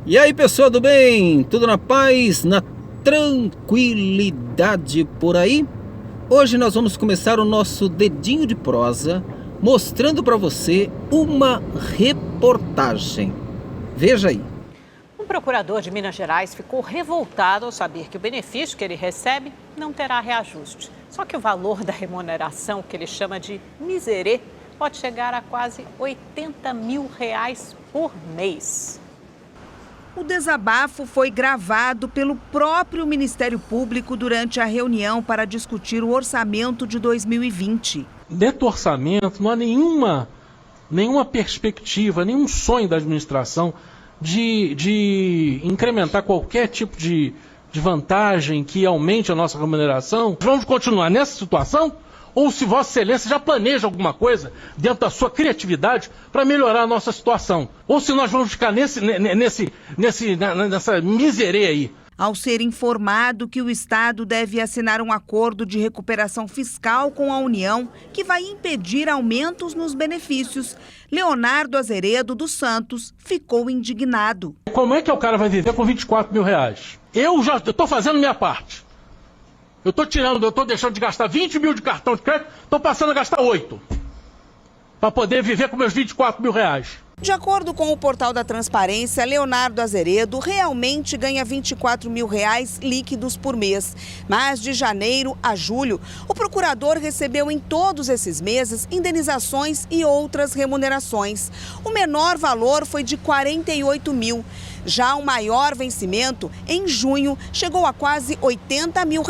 E aí, pessoal do bem? Tudo na paz, na tranquilidade por aí? Hoje nós vamos começar o nosso dedinho de prosa mostrando para você uma reportagem. Veja aí. Um procurador de Minas Gerais ficou revoltado ao saber que o benefício que ele recebe não terá reajuste. Só que o valor da remuneração, que ele chama de miserê, pode chegar a quase R$80 mil por mês. O desabafo foi gravado pelo próprio Ministério Público durante a reunião para discutir o orçamento de 2020. Dentro do orçamento não há nenhuma perspectiva, nenhum sonho da administração de incrementar qualquer tipo de vantagem que aumente a nossa remuneração. Vamos continuar nessa situação? Ou se Vossa Excelência já planeja alguma coisa dentro da sua criatividade para melhorar a nossa situação? Ou se nós vamos ficar nessa miséria aí? Ao ser informado que o Estado deve assinar um acordo de recuperação fiscal com a União, que vai impedir aumentos nos benefícios, Leonardo Azeredo dos Santos ficou indignado. Como é que o cara vai viver com R$24 mil? Eu estou fazendo minha parte. Eu estou deixando de gastar 20 mil de cartão de crédito, estou passando a gastar 8. Para poder viver com meus R$24 mil. De acordo com o portal da Transparência, Leonardo Azeredo realmente ganha R$24 mil líquidos por mês. Mas de janeiro a julho, o procurador recebeu em todos esses meses indenizações e outras remunerações. O menor valor foi de R$48 mil. Já o maior vencimento, em junho, chegou a quase R$80 mil,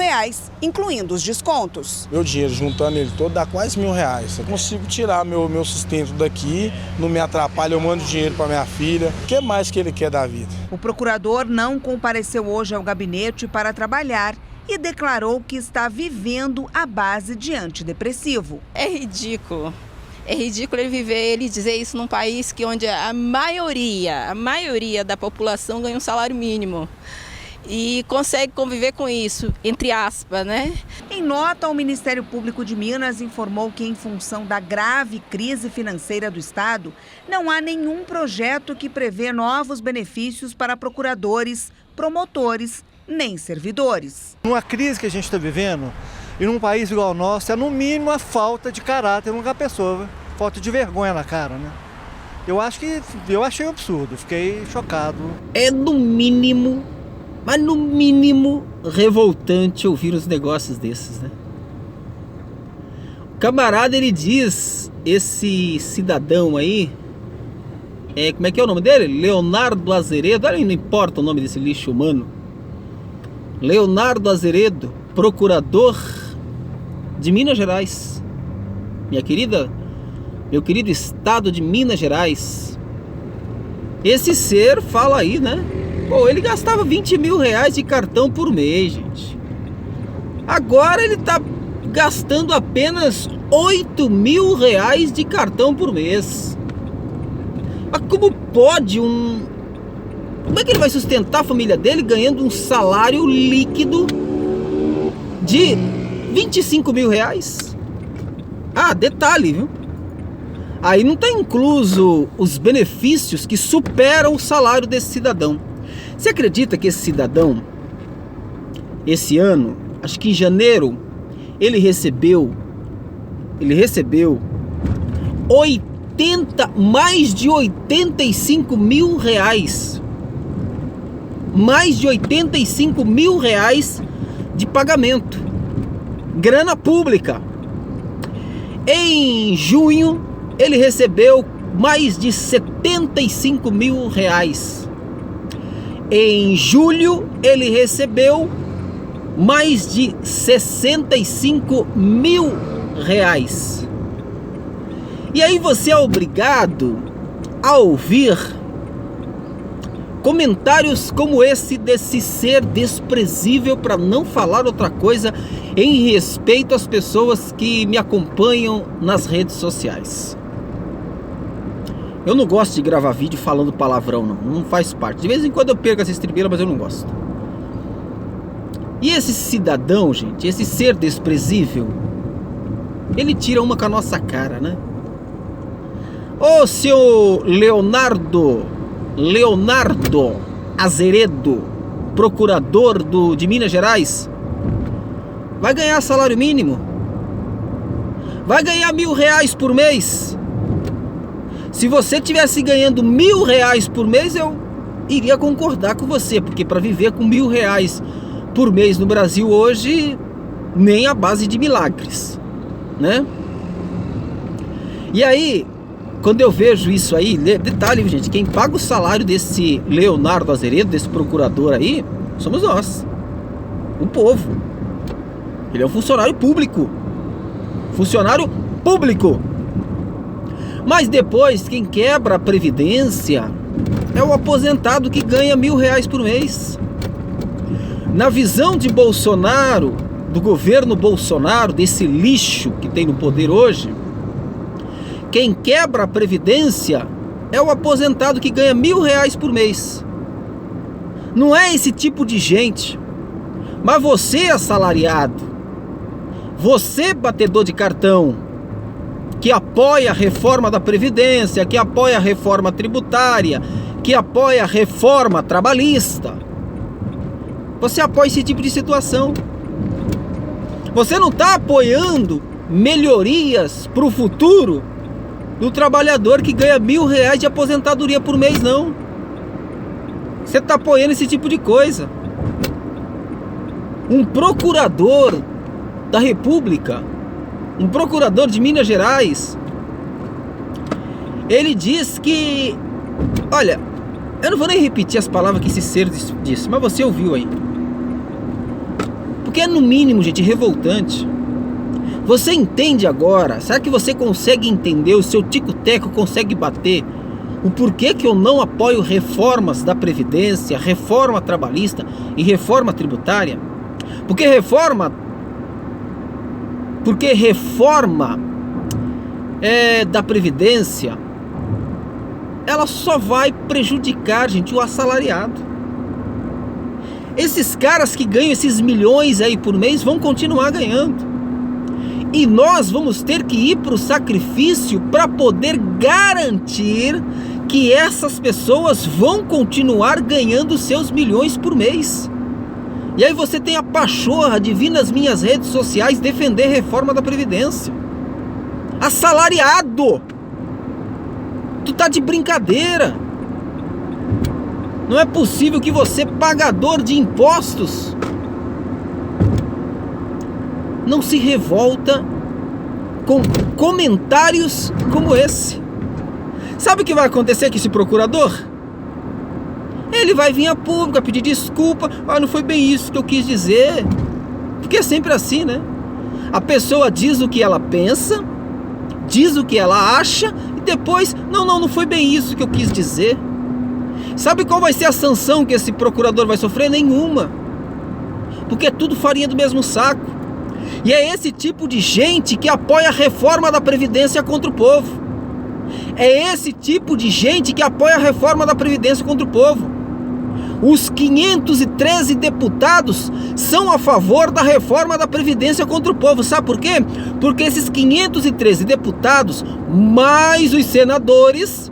incluindo os descontos. Meu dinheiro, juntando ele todo, dá quase R$1.000. Eu consigo tirar meu sustento daqui, não me atrapalha, eu mando dinheiro para minha filha. O que mais que ele quer da vida? O procurador não compareceu hoje ao gabinete para trabalhar e declarou que está vivendo à base de antidepressivo. É ridículo. É ridículo ele dizer isso num país onde a maioria da população ganha um salário mínimo e consegue conviver com isso, entre aspas, né? Em nota, o Ministério Público de Minas informou que, em função da grave crise financeira do Estado, não há nenhum projeto que prevê novos benefícios para procuradores, promotores, nem servidores. Numa crise que a gente está vivendo, e num país igual ao nosso, é no mínimo a falta de caráter numa pessoa, falta de vergonha na cara, né? Eu achei um absurdo, fiquei chocado. É no mínimo, mas no mínimo revoltante ouvir os negócios desses, né? O camarada, ele diz, esse cidadão aí, como é que é o nome dele? Leonardo Azeredo, não importa o nome desse lixo humano. Leonardo Azeredo, procurador de Minas Gerais, meu querido estado de Minas Gerais. Esse ser fala aí, né? Pô, ele gastava R$20 mil de cartão por mês, gente. Agora ele tá gastando apenas R$8 mil de cartão por mês. Mas como pode como é que ele vai sustentar a família dele ganhando um salário líquido de R$25 mil? Ah, detalhe, viu? Aí não está incluso os benefícios que superam o salário desse cidadão. Você acredita que esse cidadão, esse ano, acho que em janeiro, ele recebeu mais de R$85 mil. Mais de R$85 mil de pagamento. Grana pública. Em junho, ele recebeu mais de R$75 mil. Em julho, ele recebeu mais de R$65 mil. E aí você é obrigado a ouvir comentários como esse desse ser desprezível, para não falar outra coisa, em respeito às pessoas que me acompanham nas redes sociais. Eu não gosto de gravar vídeo falando palavrão, não faz parte. De vez em quando eu perco essa estribeira, mas eu não gosto. E esse cidadão, gente, esse ser desprezível, ele tira uma com a nossa cara, né? Ô, seu Leonardo, Azeredo, procurador de Minas Gerais, vai ganhar salário mínimo? Vai ganhar R$1.000 por mês? Se você tivesse ganhando R$1.000 por mês, eu iria concordar com você, porque para viver com R$1.000 por mês no Brasil hoje, nem a base de milagres, né? E aí, quando eu vejo isso aí, detalhe, gente, quem paga o salário desse Leonardo Azeredo, desse procurador aí, somos nós, o povo. Ele é um funcionário público. Funcionário público. Mas depois, quem quebra a Previdência é o aposentado que ganha R$1.000 por mês. Na visão de Bolsonaro, do governo Bolsonaro, desse lixo que tem no poder hoje, quem quebra a Previdência é o aposentado que ganha R$1.000 por mês. Não é esse tipo de gente. Mas você, assalariado, você, batedor de cartão, que apoia a reforma da Previdência, que apoia a reforma tributária, que apoia a reforma trabalhista, você apoia esse tipo de situação. Você não está apoiando melhorias para o futuro do trabalhador que ganha R$1.000 de aposentadoria por mês, não. Você está apoiando esse tipo de coisa. Um procurador da República, um procurador de Minas Gerais, ele diz que, olha, eu não vou nem repetir as palavras que esse ser disse, mas você ouviu aí. Porque é no mínimo, gente, revoltante. Você entende agora? Será que você consegue entender? O seu tico-teco consegue bater o porquê que eu não apoio reformas da Previdência, reforma trabalhista e reforma tributária? Porque reforma da Previdência, ela só vai prejudicar, gente, o assalariado. Esses caras que ganham esses milhões aí por mês vão continuar ganhando. E nós vamos ter que ir para o sacrifício para poder garantir que essas pessoas vão continuar ganhando seus milhões por mês. E aí você tem a pachorra de vir nas minhas redes sociais defender a reforma da Previdência. Assalariado! Tu tá de brincadeira. Não é possível que você, pagador de impostos, não se revolta com comentários como esse. Sabe o que vai acontecer com esse procurador? Ele vai vir a público a pedir desculpa. Não foi bem isso que eu quis dizer. Porque é sempre assim, né? A pessoa diz o que ela pensa, diz o que ela acha, e depois, não foi bem isso que eu quis dizer. Sabe qual vai ser a sanção que esse procurador vai sofrer? Nenhuma. Porque é tudo farinha do mesmo saco. E é esse tipo de gente que apoia a reforma da Previdência contra o povo. É esse tipo de gente que apoia a reforma da Previdência contra o povo. Os 513 deputados são a favor da reforma da Previdência contra o povo. Sabe por quê? Porque esses 513 deputados, mais os senadores,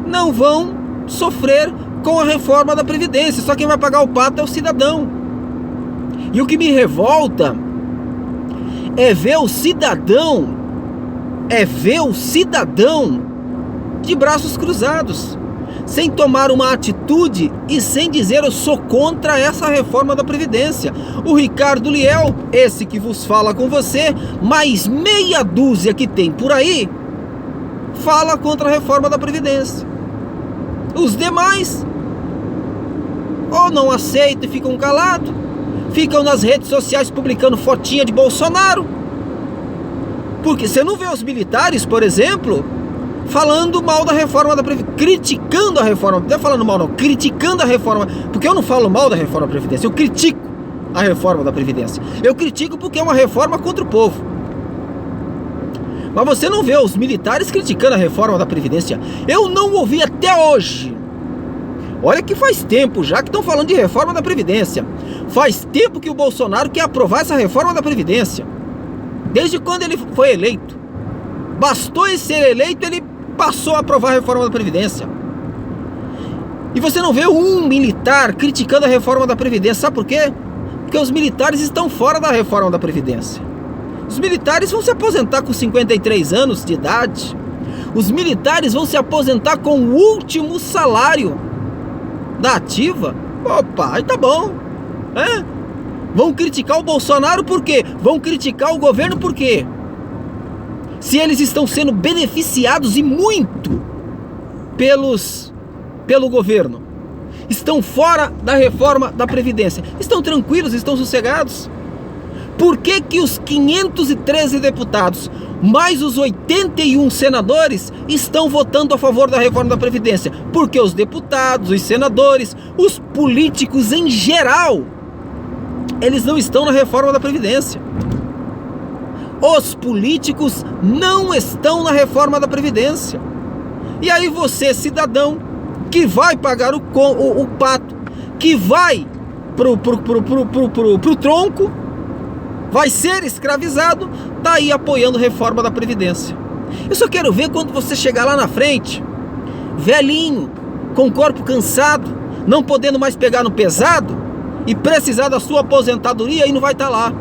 não vão sofrer com a reforma da Previdência. Só quem vai pagar o pato é o cidadão. E o que me revolta é ver o cidadão de braços cruzados, sem tomar uma atitude e sem dizer eu sou contra essa reforma da Previdência. O Ricardo Liel, esse que vos fala com você, mais meia dúzia que tem por aí, fala contra a reforma da Previdência. Os demais ou não aceitam e ficam calados, ficam nas redes sociais publicando fotinha de Bolsonaro. Porque você não vê os militares, por exemplo, falando mal da reforma da Previdência, criticando a reforma, não é falando mal não, criticando a reforma, porque eu não falo mal da reforma da Previdência, eu critico a reforma da Previdência. Eu critico porque é uma reforma contra o povo. Mas você não vê os militares criticando a reforma da Previdência. Eu não ouvi até hoje. Olha que faz tempo já que estão falando de reforma da Previdência. Faz tempo que o Bolsonaro quer aprovar essa reforma da Previdência. Desde quando ele foi eleito. Bastou ele ser eleito, ele passou a aprovar a reforma da Previdência. E você não vê um militar criticando a reforma da Previdência. Sabe por quê? Porque os militares estão fora da reforma da Previdência. Os militares vão se aposentar com 53 anos de idade. Os militares vão se aposentar com o último salário da ativa. Opa, aí tá bom. Vão criticar o Bolsonaro por quê? Vão criticar o governo por quê? Se eles estão sendo beneficiados e muito pelo governo. Estão fora da reforma da Previdência. Estão tranquilos, estão sossegados. Por que que os 513 deputados, mais os 81 senadores, estão votando a favor da reforma da Previdência? Porque os deputados, os senadores, os políticos em geral, eles não estão na reforma da Previdência. Os políticos não estão na reforma da Previdência. E aí você, cidadão, que vai pagar o pato, que vai pro tronco, vai ser escravizado, tá aí apoiando a reforma da Previdência. Eu só quero ver quando você chegar lá na frente, velhinho, com o corpo cansado, não podendo mais pegar no pesado e precisar da sua aposentadoria, e não vai estar lá.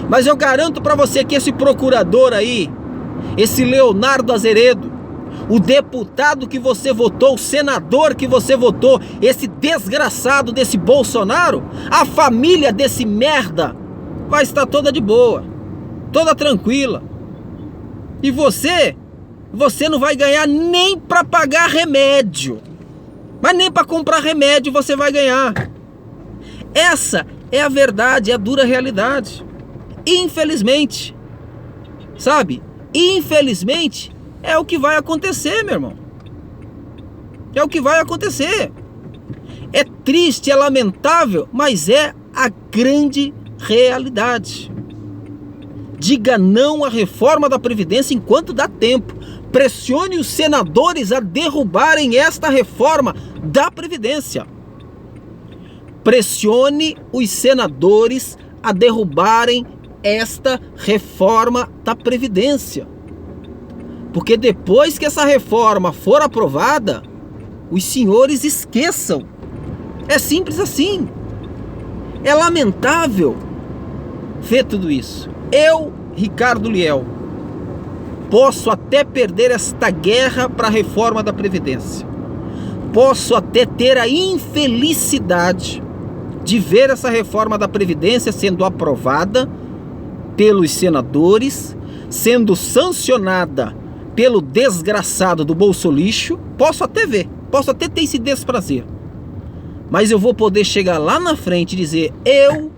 Mas eu garanto para você que esse procurador aí, esse Leonardo Azeredo, o deputado que você votou, o senador que você votou, esse desgraçado desse Bolsonaro, a família desse merda vai estar toda de boa, toda tranquila. E você não vai ganhar nem para pagar remédio. Mas nem para comprar remédio você vai ganhar. Essa é a verdade, é a dura realidade. Infelizmente, sabe? Infelizmente, é o que vai acontecer, meu irmão. É o que vai acontecer. É triste, é lamentável, mas é a grande realidade. Diga não à reforma da Previdência enquanto dá tempo. Pressione os senadores a derrubarem esta reforma da Previdência. Pressione os senadores a derrubarem esta reforma da Previdência. Porque depois que essa reforma for aprovada, os senhores esqueçam. É simples assim. É lamentável ver tudo isso. Eu, Ricardo Liel, posso até perder esta guerra para a reforma da Previdência. Posso até ter a infelicidade de ver essa reforma da Previdência sendo aprovada pelos senadores, sendo sancionada pelo desgraçado do Bolsolixo. Posso até ver, posso até ter esse desprazer. Mas eu vou poder chegar lá na frente e dizer: eu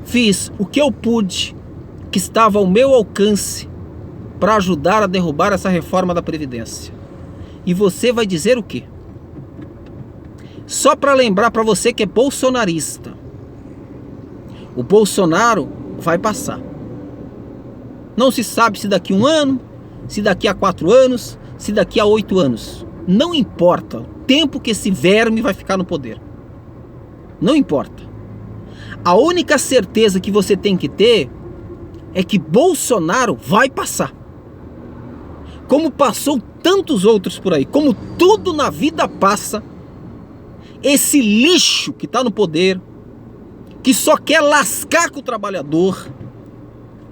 fiz o que eu pude, que estava ao meu alcance, para ajudar a derrubar essa reforma da Previdência. E você vai dizer o quê? Só para lembrar para você que é bolsonarista, o Bolsonaro vai passar. Não se sabe se daqui a 1 ano, se daqui a 4 anos, se daqui a 8 anos. Não importa o tempo que esse verme vai ficar no poder. Não importa. A única certeza que você tem que ter é que Bolsonaro vai passar. Como passou tantos outros por aí, como tudo na vida passa, esse lixo que está no poder, que só quer lascar com o trabalhador,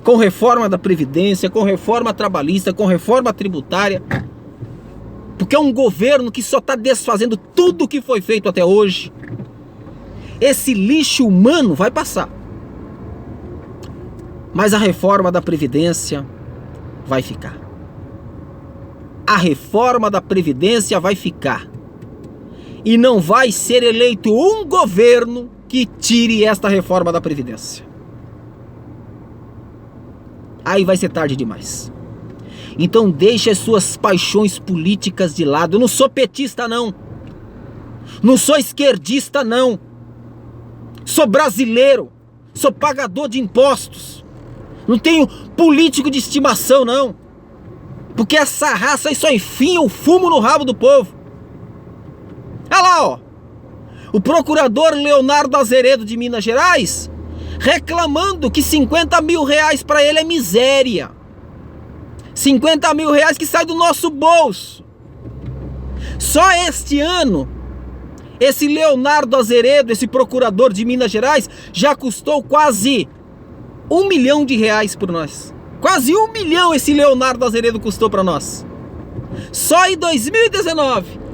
com reforma da Previdência, com reforma trabalhista, com reforma tributária, porque é um governo que só está desfazendo tudo o que foi feito até hoje. Esse lixo humano vai passar. Mas a reforma da Previdência vai ficar. A reforma da Previdência vai ficar. E não vai ser eleito um governo que tire esta reforma da Previdência. Aí vai ser tarde demais. Então deixe as suas paixões políticas de lado. Eu não sou petista, não. Não sou esquerdista, não. Sou brasileiro. Sou pagador de impostos. Não tenho político de estimação, não. Porque essa raça aí só enfia o fumo no rabo do povo. Olha lá, ó. O procurador Leonardo Azeredo de Minas Gerais reclamando que 50 mil reais para ele é miséria. 50 mil reais que sai do nosso bolso. Só este ano, esse Leonardo Azeredo, esse procurador de Minas Gerais, já custou quase R$1 milhão por nós. Quase 1 milhão esse Leonardo Azeredo custou para nós. Só em 2019.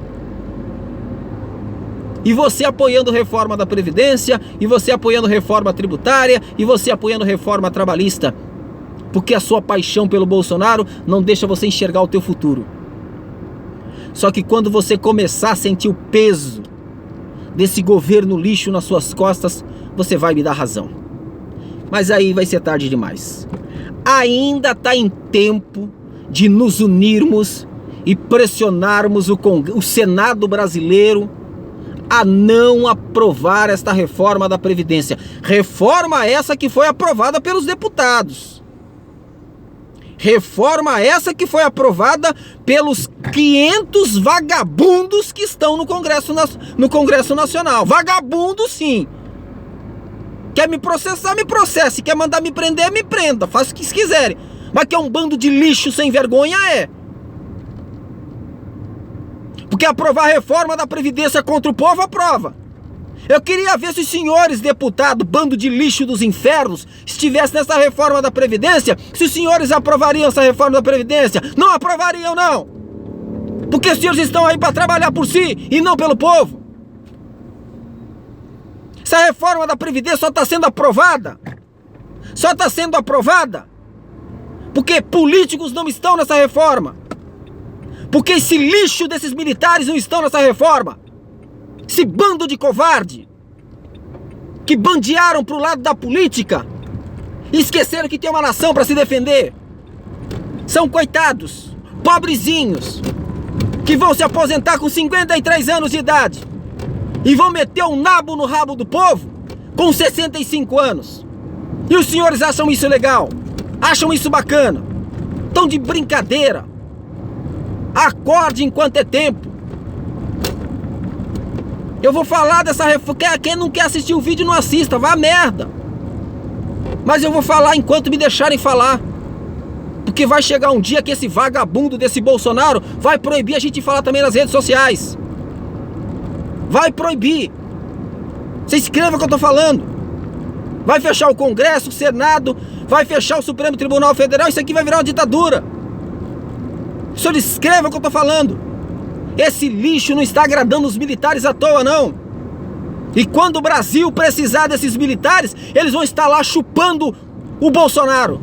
E você apoiando reforma da Previdência, e você apoiando reforma tributária, e você apoiando reforma trabalhista. Porque a sua paixão pelo Bolsonaro não deixa você enxergar o teu futuro. Só que quando você começar a sentir o peso desse governo lixo nas suas costas, você vai me dar razão. Mas aí vai ser tarde demais. Ainda está em tempo de nos unirmos e pressionarmos o Senado brasileiro a não aprovar esta reforma da Previdência. Reforma essa que foi aprovada pelos deputados. Reforma essa que foi aprovada pelos 500 vagabundos que estão no Congresso Nacional. Vagabundo, sim. Quer me processar, me processe. Quer mandar me prender, me prenda. Faça o que quiserem. Mas que é um bando de lixo sem vergonha, é. Porque aprovar a reforma da Previdência contra o povo, aprova. Eu queria ver se os senhores deputados, bando de lixo dos infernos, estivessem nessa reforma da Previdência, se os senhores aprovariam essa reforma da Previdência. Não aprovariam, não. Porque os senhores estão aí para trabalhar por si e não pelo povo. Essa reforma da Previdência só está sendo aprovada. Só está sendo aprovada porque políticos não estão nessa reforma. Porque esse lixo desses militares não estão nessa reforma. Esse bando de covarde que bandearam pro lado da política e esqueceram que tem uma nação para se defender. São coitados, pobrezinhos, que vão se aposentar com 53 anos de idade e vão meter um nabo no rabo do povo com 65 anos. E os senhores acham isso legal? Acham isso bacana? Estão de brincadeira. Acorde enquanto é tempo. Eu vou falar dessa reforma. Quem não quer assistir o vídeo não assista, vá a merda. Mas eu vou falar enquanto me deixarem falar. Porque vai chegar um dia que esse vagabundo desse Bolsonaro vai proibir a gente de falar também nas redes sociais. Vai proibir. Você escreva o que eu tô falando. Vai fechar o Congresso, o Senado, vai fechar o Supremo Tribunal Federal. Isso aqui vai virar uma ditadura. O senhor escreva o que eu tô falando. Esse lixo não está agradando os militares à toa, não. E quando o Brasil precisar desses militares, eles vão estar lá chupando o Bolsonaro.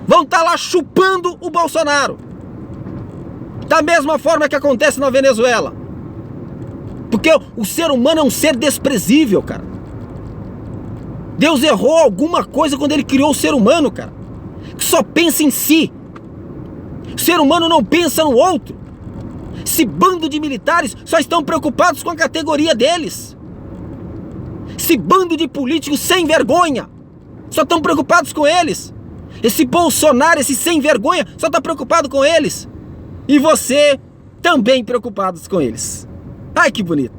Vão estar lá chupando o Bolsonaro. Da mesma forma que acontece na Venezuela. Porque o ser humano é um ser desprezível, cara. Deus errou alguma coisa quando ele criou o ser humano, cara. Que só pensa em si. O ser humano não pensa no outro. Esse bando de militares só estão preocupados com a categoria deles. Esse bando de políticos sem vergonha só estão preocupados com eles. Esse Bolsonaro, esse sem vergonha, só está preocupado com eles. E você também preocupados com eles. Ai, que bonito.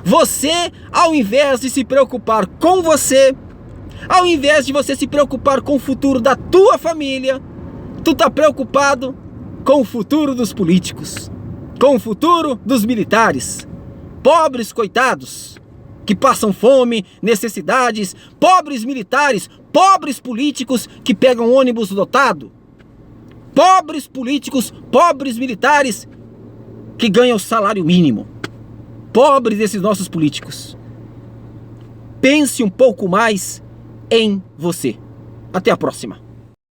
Você, ao invés de se preocupar com você, ao invés de você se preocupar com o futuro da tua família, tu tá preocupado com o futuro dos políticos, com o futuro dos militares. Pobres coitados, que passam fome, necessidades, pobres militares, pobres políticos que pegam ônibus lotado, pobres políticos, pobres militares que ganham salário mínimo. Pobres desses nossos políticos. Pense um pouco mais em você. Até a próxima.